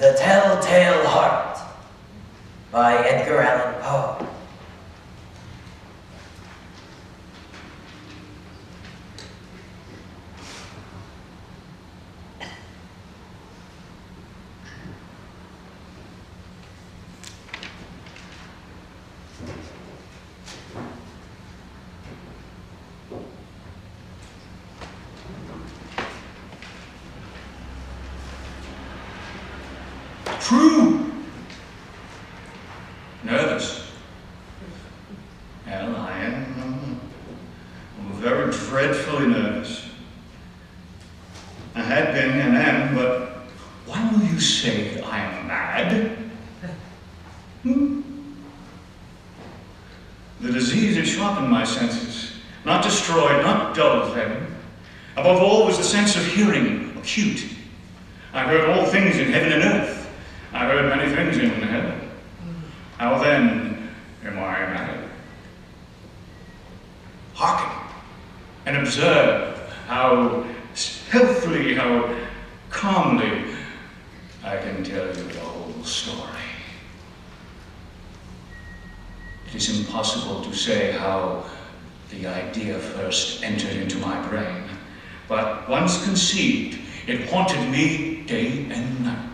The Telltale Heart by Edgar Allan Poe. True. Nervous. Well, I am very dreadfully nervous. I had been and am, but why will you say I am mad? The disease had sharpened my senses, not destroyed, not dulled them. Above all was the sense of hearing, acute. I heard all things in heaven and earth. I heard many things in heaven. How then am I mad? Hearken and observe how healthily, how calmly I can tell you the whole story. It is impossible to say how the idea first entered into my brain, but once conceived, it haunted me day and night.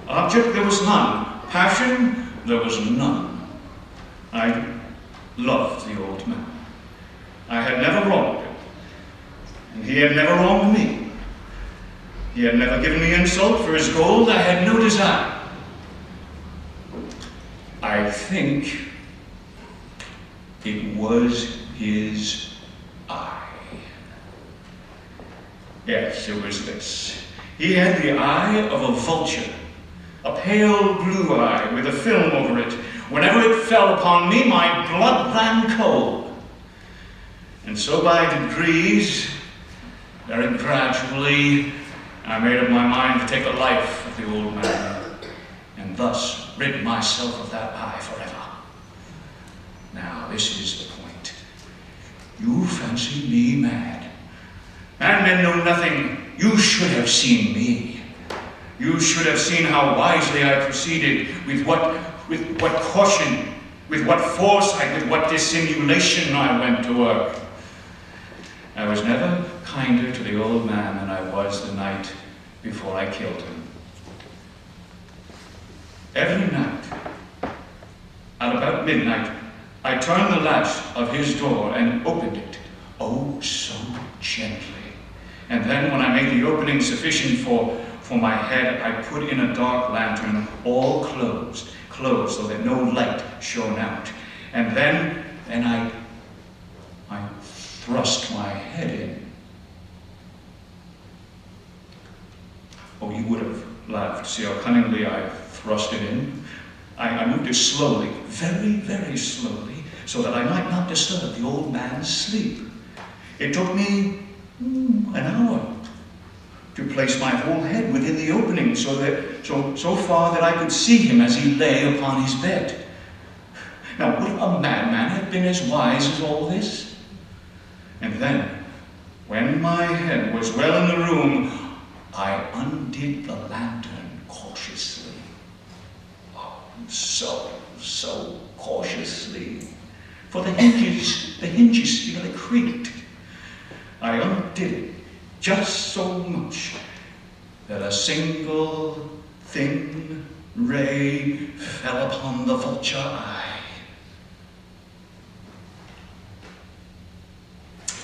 Object there was none, passion there was none. I loved the old man. I had never wronged him, and he had never wronged me. He had never given me insult for his gold. I had no desire. I think it was his eye. Yes, it was this. He had the eye of a vulture, a pale blue eye with a film over it. Whenever it fell upon me, my blood ran cold. And so by degrees, very gradually, I made up my mind to take the life of the old man, and thus rid myself of that eye forever. Now, this is the point. You fancy me mad. Madmen know nothing. You should have seen me. You should have seen how wisely I proceeded, with what caution, with what foresight, with what dissimulation I went to work. I was never kinder to the old man than I was the night before I killed him. Every night, at about midnight, I turned the latch of his door and opened it, oh so gently. And then when I made the opening sufficient for my head, I put in a dark lantern, all closed so that no light shone out. And then I thrust my head in. Oh, you would have laughed to see how cunningly I thrust it in. I moved it slowly, very, very slowly, so that I might not disturb the old man's sleep. It took me an hour to place my whole head within the opening so far that I could see him as he lay upon his bed. Now, would a madman have been as wise as all this? And then, when my head was well in the room, I undid the lantern cautiously. Oh, so cautiously. For the hinges, they creaked. I undid it just so much that a single thin ray fell upon the vulture eye.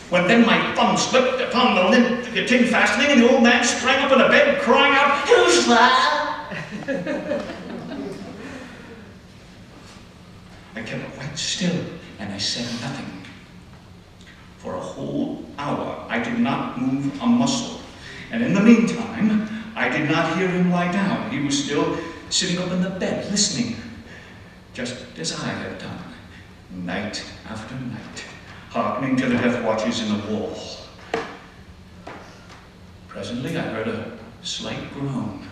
When then my thumb slipped upon the limp tin fastening, and the old man sprang up in the bed, crying out, "Who's there?" I kept quite still, and I said nothing. For a whole hour, I did not move a muscle. And in the meantime, I did not hear him lie down. He was still sitting up in the bed, listening, just as I had done, night after night, hearkening to the death watches in the wall. Presently, I heard a slight groan,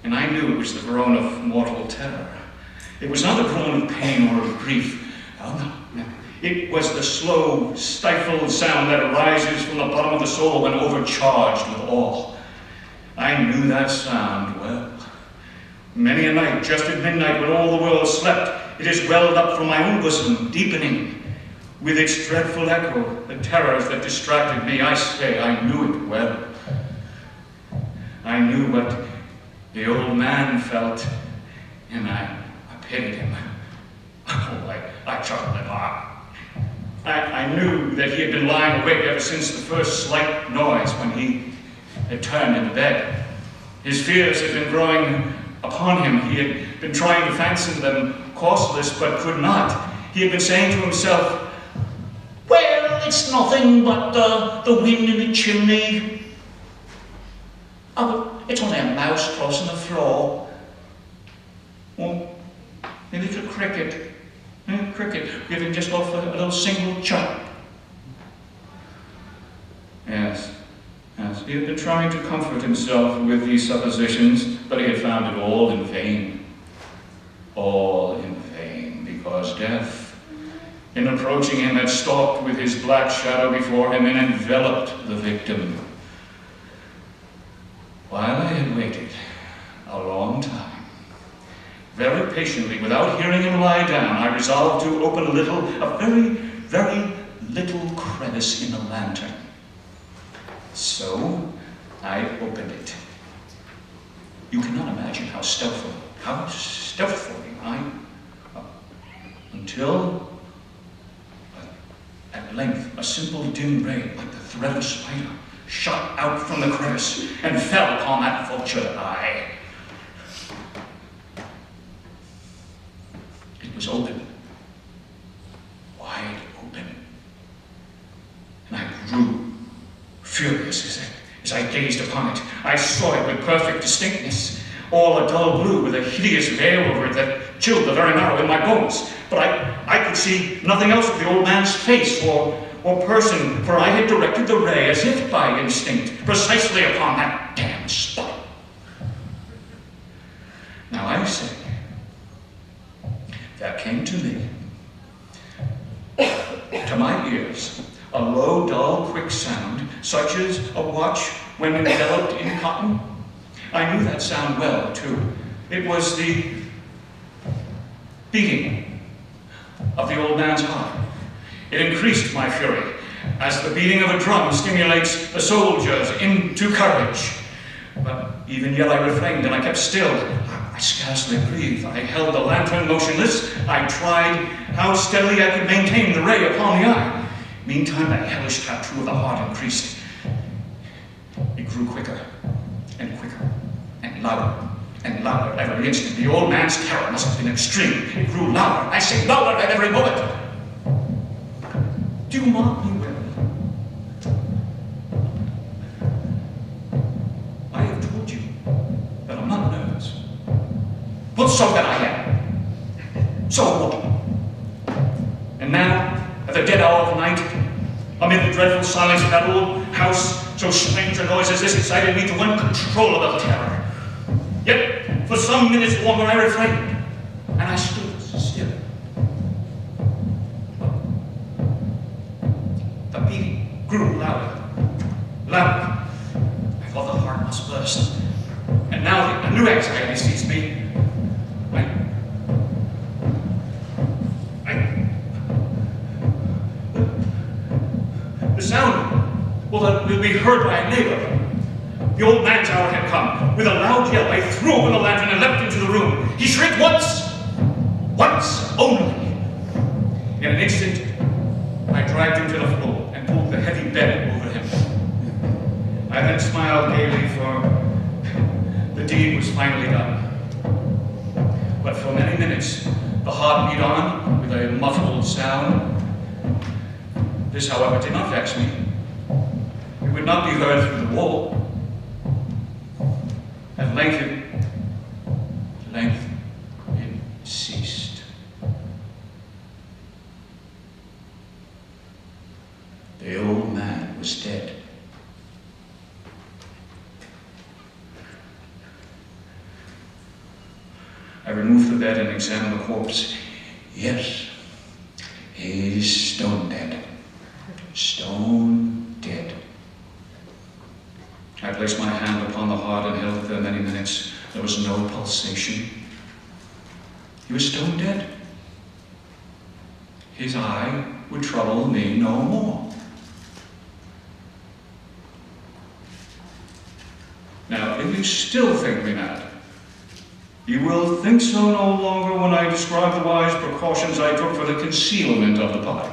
and I knew it was the groan of mortal terror. It was not a groan of pain or of grief. Oh, no. It was the slow, stifled sound that arises from the bottom of the soul when overcharged with awe. I knew that sound well. Many a night, just at midnight, when all the world slept, it has welled up from my own bosom, deepening. With its dreadful echo, the terrors that distracted me, I say, I knew it well. I knew what the old man felt, and I pitied him. Oh, I chuckled at heart. I knew that he had been lying awake ever since the first slight noise when he had turned into bed. His fears had been growing upon him. He had been trying to fancy them causeless, but could not. He had been saying to himself, "Well, it's nothing but the wind in the chimney. Oh, it's only a mouse crossing the floor. Or maybe it's a cricket. Cricket giving just off a little single chirp." Yes, he had been trying to comfort himself with these suppositions, but he had found it all in vain. All in vain, because death, in approaching him, had stalked with his black shadow before him and enveloped the victim. While I had waited a long time, very patiently, without hearing him lie down, I resolved to open a very, very little crevice in the lantern. So I opened it. You cannot imagine how stealthily until at length a simple dim ray, like the thread of a spider, shot out from the crevice and fell upon that vultured eye. It was open, wide open, and I grew furious as I gazed upon it. I saw it with perfect distinctness, all a dull blue with a hideous veil over it that chilled the very marrow in my bones. But I could see nothing else of the old man's face or person, for I had directed the ray as if by instinct, precisely upon that damned spot. Now I say, there came to me, to my ears, a low, dull, quick sound, such as a watch when enveloped in cotton. I knew that sound well, too. It was the beating of the old man's heart. It increased my fury, as the beating of a drum stimulates the soldiers into courage. But even yet I refrained, and I kept still. I scarcely breathed. I held the lantern motionless. I tried how steadily I could maintain the ray upon the eye. Meantime, the hellish tattoo of the heart increased. It grew quicker, and louder every instant. The old man's terror must have been extreme. It grew louder. I say louder at every moment. Do you mark me well? I have told you that I'm not nervous. But so that I am. So what? And now, at the dead hour of night, amid the dreadful silence of that old house, so strange a noise as this excited me to uncontrollable terror. Yet, for some minutes longer I refrained, and I stood still. The beating grew louder. I thought the heart must burst. And now a new anxiety seized me. The sound will be heard by a neighbor. The old man's hour had come. With a loud yell, I threw open the lantern and leapt into the room. He shrieked once only. In an instant, I dragged him to the floor and pulled the heavy bed over him. I then smiled gaily, for the deed was finally done. But for many minutes, the heart beat on with a muffled sound. This, however, did not vex me. It would not be heard through the wall. At length it ceased. The old man was dead. I removed the bed and examined the corpse. Yes, he's stone dead. Stone dead. I placed my hand upon the heart and held it there many minutes. There was no pulsation. He was stone dead. His eye would trouble me no more. Now, if you still think me mad, you will think so no longer when I describe the wise precautions I took for the concealment of the body.